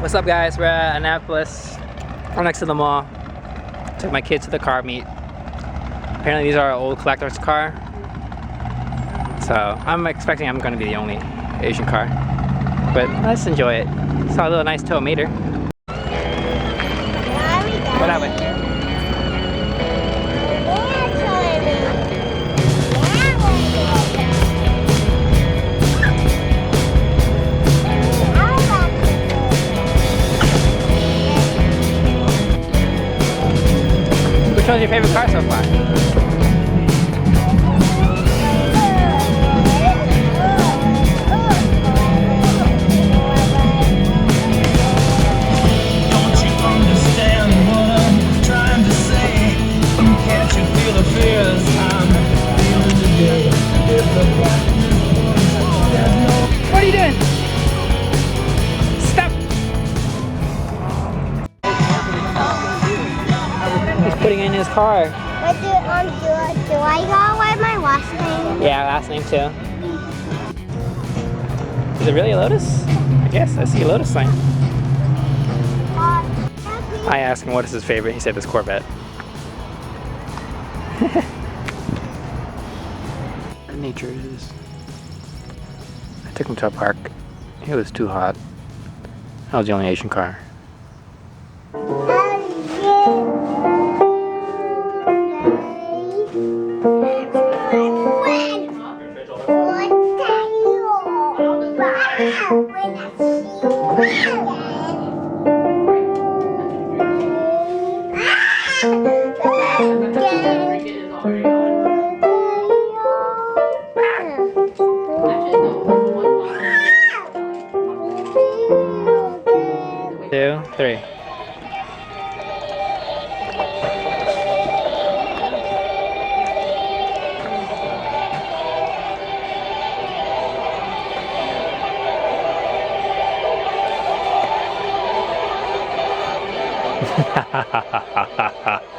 What's up, guys? We're at Annapolis. We're next to the mall. Took my kids to the car meet. Apparently these are old collector's car. So I'm expecting I'm going to be the only Asian car. But let's enjoy it. Saw a little nice tow meter. What happened? Which one's your favorite car so far? What are you doing? Stop! He's putting it in his car. But do I gotta write my last name? Yeah, last name too. Is it really a Lotus? I guess. I see a Lotus sign. I asked him what is his favorite. He said this Corvette. Nature is. I took him to a park. It was too hot. That was the only Asian car. Two, three. Ha ha ha ha ha ha.